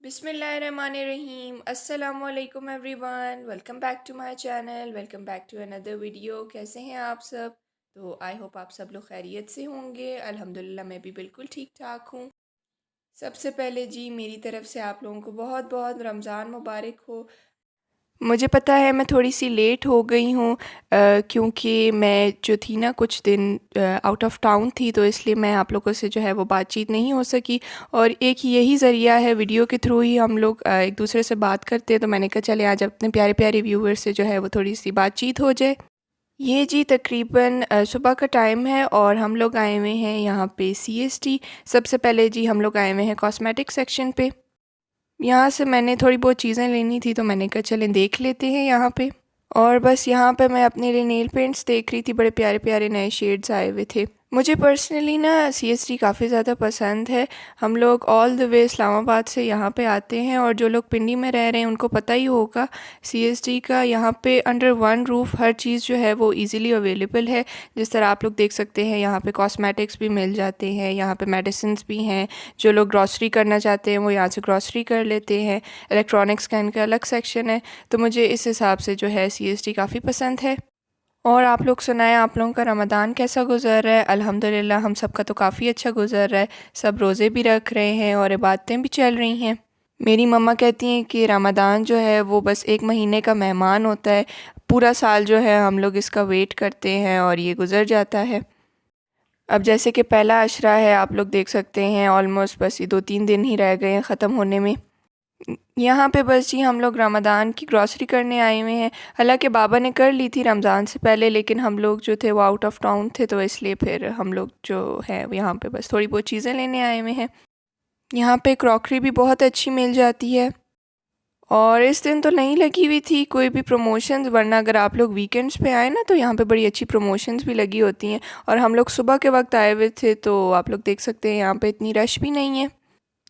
बिस्मिल्लाहिर्रहमानिर्रहीम अस्सलामुअलैकुम everyone. Welcome back to my channel, welcome back to another video. कैसे हैं आप सब? तो आई होप आप सब लोग खैरियत से होंगे। अल्हम्दुलिल्लाह मैं भी बिल्कुल ठीक ठाक हूँ। सबसे पहले जी मेरी तरफ़ से आप लोगों को बहुत बहुत रमज़ान मुबारक हो। मुझे पता है मैं थोड़ी-सी लेट हो गई हूँ क्योंकि मैं जो थी ना कुछ दिन आउट ऑफ़ टाउन थी, तो इसलिए मैं आप लोगों से जो है वो बातचीत नहीं हो सकी। और एक यही ज़रिया है, वीडियो के थ्रू ही हम लोग एक दूसरे से बात करते हैं, तो मैंने कहा चले आज अपने प्यारे-प्यारे व्यूअर्स से जो है वो थोड़ी-सी बातचीत हो जाए। ये जी तकरीबन सुबह का टाइम है और हम लोग आए हुए हैं यहाँ पे सीएसटी। सबसे पहले जी हम लोग आए हुए हैं कॉस्मेटिक सेक्शन पे। यहाँ से मैंने थोड़ी बहुत चीज़ें लेनी थी, तो मैंने कहा चलें देख लेते हैं यहाँ पे। और बस यहाँ पे मैं अपने लिए नेल पेंट्स देख रही थी, बड़े प्यारे प्यारे नए शेड्स आए हुए थे। मुझे पर्सनली ना सीएसटी काफ़ी ज़्यादा पसंद है। हम लोग ऑल द वे इस्लामाबाद से यहाँ पे आते हैं, और जो लोग पिंडी में रह रहे हैं उनको पता ही होगा सीएसटी का। यहाँ पे अंडर वन रूफ़ हर चीज़ जो है वो इजीली अवेलेबल है। जिस तरह आप लोग देख सकते हैं यहाँ पे कॉस्मेटिक्स भी मिल जाते हैं, यहाँ पे मेडिसिन्स भी हैं। जो लोग ग्रॉसरी करना चाहते हैं वो यहाँ से ग्रॉसरी कर लेते हैं। इलेक्ट्रॉनिक्स का इनका अलग सेक्शन है। तो मुझे इस हिसाब से जो है सीएसटी काफ़ी पसंद है। और आप लोग सुनाएं, आप लोगों का रमज़ान कैसा गुज़र रहा है? अल्हम्दुलिल्लाह हम सबका तो काफ़ी अच्छा गुज़र रहा है। सब रोज़े भी रख रहे हैं और इबादतें भी चल रही हैं। मेरी मम्मा कहती हैं कि रमज़ान जो है वो बस एक महीने का मेहमान होता है। पूरा साल जो है हम लोग इसका वेट करते हैं और ये गुज़र जाता है। अब जैसे कि पहला अशरा है, आप लोग देख सकते हैं ऑलमोस्ट बस ये 2-3 दिन ही रह गए हैं ख़त्म होने में। यहाँ पे बस जी हम लोग रमज़ान की ग्रॉसरी करने आए हुए हैं। हालांकि बाबा ने कर ली थी रमज़ान से पहले, लेकिन हम लोग जो थे वो आउट ऑफ़ टाउन थे, तो इसलिए फिर हम लोग जो है यहाँ पे बस थोड़ी बहुत चीज़ें लेने आए हुए हैं। यहाँ पे क्रॉकरी भी बहुत अच्छी मिल जाती है। और इस दिन तो नहीं लगी हुई थी कोई भी प्रमोशंस, वरना अगर आप लोग वीकेंड्स पे आए ना तो यहाँ पे बड़ी अच्छी प्रमोशंस भी लगी होती हैं। और हम लोग सुबह के वक्त आए हुए थे, तो आप लोग देख सकते हैं यहाँ पे इतनी रश भी नहीं है।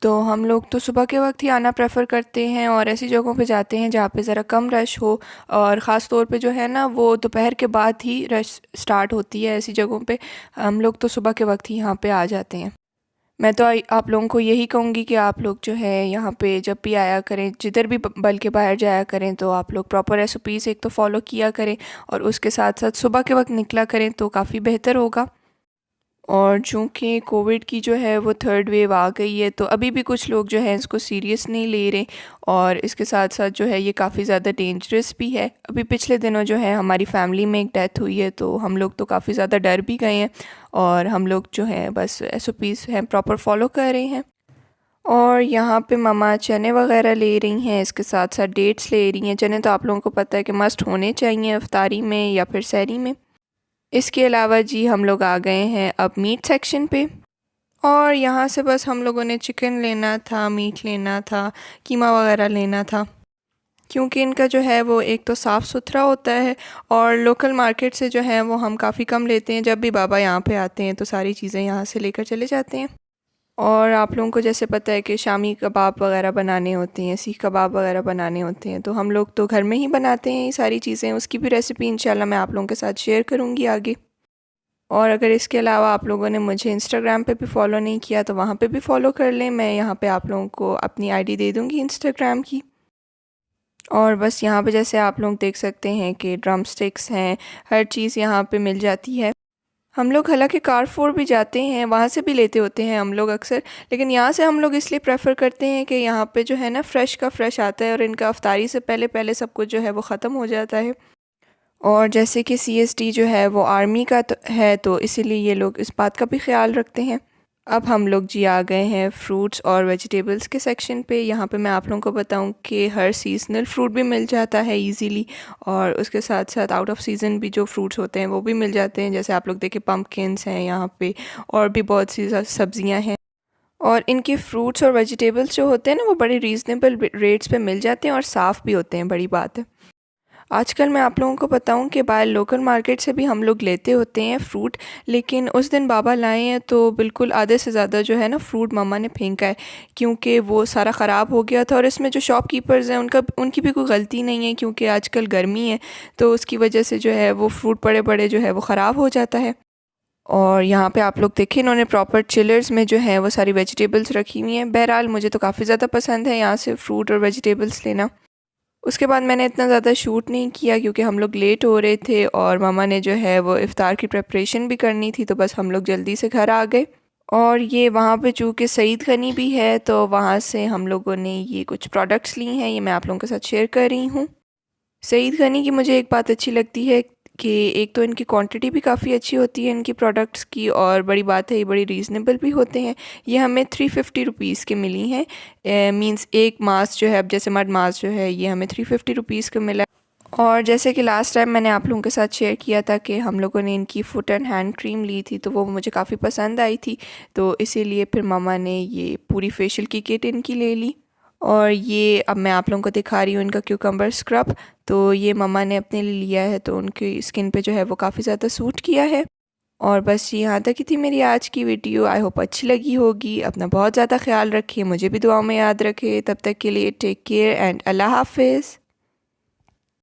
तो हम लोग तो सुबह के वक्त ही आना प्रेफर करते हैं और ऐसी जगहों पे जाते हैं जहाँ पे ज़रा कम रश हो। और ख़ास तौर पे जो है ना वो दोपहर के बाद ही रश स्टार्ट होती है ऐसी जगहों पे। हम लोग तो सुबह के वक्त ही यहाँ पे आ जाते हैं। मैं तो आप लोगों को यही कहूँगी कि आप लोग जो है यहाँ पे जब भी आया करें, जिधर भी बल्कि बाहर जाया करें, तो आप लोग प्रॉपर एसओपीज़ एक तो फॉलो किया करें, और उसके साथ साथ सुबह के वक्त निकला करें तो काफ़ी बेहतर होगा। और चूँकि कोविड की जो है वो थर्ड वेव आ गई है, तो अभी भी कुछ लोग जो है इसको सीरियस नहीं ले रहे। और इसके साथ साथ जो है ये काफ़ी ज़्यादा डेंजरस भी है। अभी पिछले दिनों जो है हमारी फैमिली में एक डेथ हुई है, तो हम लोग तो काफ़ी ज़्यादा डर भी गए हैं। और हम लोग जो है बस एसओपीज़ हैं प्रॉपर फॉलो कर रहे हैं। और यहाँ पे मम्मा चने वगैरह ले रही हैं, इसके साथ साथ डेट्स ले रही हैं। चने तो आप लोगों को पता है कि मस्ट होने चाहिए इफ्तारी में या फिर सहरी में। इसके अलावा जी हम लोग आ गए हैं अब मीट सेक्शन पे। और यहाँ से बस हम लोगों ने चिकन लेना था, मीट लेना था, कीमा वगैरह लेना था, क्योंकि इनका जो है वो एक तो साफ़ सुथरा होता है, और लोकल मार्केट से जो है वो हम काफ़ी कम लेते हैं। जब भी बाबा यहाँ पे आते हैं तो सारी चीज़ें यहाँ से लेकर चले जाते हैं। और आप लोगों को जैसे पता है कि शामी कबाब वगैरह बनाने होते हैं, सीख कबाब वगैरह बनाने होते हैं, तो हम लोग तो घर में ही बनाते हैं ये सारी चीज़ें। उसकी भी रेसिपी इंशाल्लाह मैं आप लोगों के साथ शेयर करूँगी आगे। और अगर इसके अलावा आप लोगों ने मुझे इंस्टाग्राम पे भी फ़ॉलो नहीं किया तो वहाँ पे भी फ़ॉलो कर लें। मैं यहाँ पे आप लोगों को अपनी आईडी दे दूँगी इंस्टाग्राम की। और बस यहाँ पे जैसे आप लोग देख सकते हैं कि ड्रम स्टिक्स हैं, हर चीज़ यहाँ पे मिल जाती है। हम लोग हालांकि कारफोर भी जाते हैं, वहाँ से भी लेते होते हैं हम लोग अक्सर, लेकिन यहाँ से हम लोग इसलिए प्रेफर करते हैं कि यहाँ पे जो है ना फ़्रेश का फ़्रेश आता है, और इनका अफ्तारी से पहले पहले सब कुछ जो है वो ख़त्म हो जाता है। और जैसे कि सीएसटी जो है वो आर्मी का है, तो इसीलिए ये लोग इस बात का भी ख्याल रखते हैं। अब हम लोग जी आ गए हैं फ्रूट्स और वेजिटेबल्स के सेक्शन पे। यहाँ पे मैं आप लोगों को बताऊं कि हर सीज़नल फ्रूट भी मिल जाता है इजीली, और उसके साथ साथ आउट ऑफ सीज़न भी जो फ्रूट्स होते हैं वो भी मिल जाते हैं। जैसे आप लोग देखें पम्पकिन्स हैं यहाँ पे, और भी बहुत सी सब्ज़ियाँ हैं। और इनके फ्रूट्स और वेजिटेबल्स जो होते हैं ना वो बड़े रीज़नेबल रेट्स पे मिल जाते हैं, और साफ़ भी होते हैं, बड़ी बात है। आजकल मैं आप लोगों को बताऊं कि बाहर लोकल मार्केट से भी हम लोग लेते होते हैं फ़्रूट, लेकिन उस दिन बाबा लाए हैं तो बिल्कुल आधे से ज़्यादा जो है ना फ्रूट मम्मा ने फेंका है, क्योंकि वो सारा ख़राब हो गया था। और इसमें जो शॉपकीपर्स हैं उनकी भी कोई गलती नहीं है, क्योंकि आजकल गर्मी है तो उसकी वजह से जो है वो फ्रूट बड़े बड़े जो है वो ख़राब हो जाता है। और यहाँ पे आप लोग देखें इन्होंने प्रॉपर चिलर्स में जो है वो सारी वेजिटेबल्स रखी हुई हैं। बहरहाल मुझे तो काफ़ी ज़्यादा पसंद है यहाँ से फ्रूट और वेजिटेबल्स लेना। उसके बाद मैंने इतना ज़्यादा शूट नहीं किया क्योंकि हम लोग लेट हो रहे थे और मामा ने जो है वो इफ़्तार की प्रिपरेशन भी करनी थी, तो बस हम लोग जल्दी से घर आ गए। और ये वहाँ पे चूँकि सईद गनी भी है तो वहाँ से हम लोगों ने ये कुछ प्रोडक्ट्स ली हैं, ये मैं आप लोगों के साथ शेयर कर रही हूँ। सईद गनी की मुझे एक बात अच्छी लगती है कि एक तो इनकी क्वांटिटी भी काफ़ी अच्छी होती है इनकी प्रोडक्ट्स की, और बड़ी बात है ये बड़ी रीज़नेबल भी होते हैं। ये हमें 350 रुपीज़ के मिली हैं। मींस एक मास्क जो है, अब जैसे मड मास्क जो है ये हमें 350 रुपीज़ का मिला। और जैसे कि लास्ट टाइम मैंने आप लोगों के साथ शेयर किया था कि हम लोगों ने इनकी फ़ुट एंड हैंड क्रीम ली थी, तो वो मुझे काफ़ी पसंद आई थी, तो इसीलिए फिर मामा ने ये पूरी फेशियल की किट इनकी ले ली। और ये अब मैं आप लोगों को दिखा रही हूँ इनका क्यूकम्बर स्क्रब। तो ये मम्मा ने अपने लिए लिया है, तो उनकी स्किन पे जो है वो काफ़ी ज़्यादा सूट किया है। और बस यहाँ तक ही थी मेरी आज की वीडियो। आई होप अच्छी लगी होगी। अपना बहुत ज़्यादा ख्याल रखिए, मुझे भी दुआओं में याद रखें। तब तक के लिए टेक केयर एंड अल्लाह हाफिज़।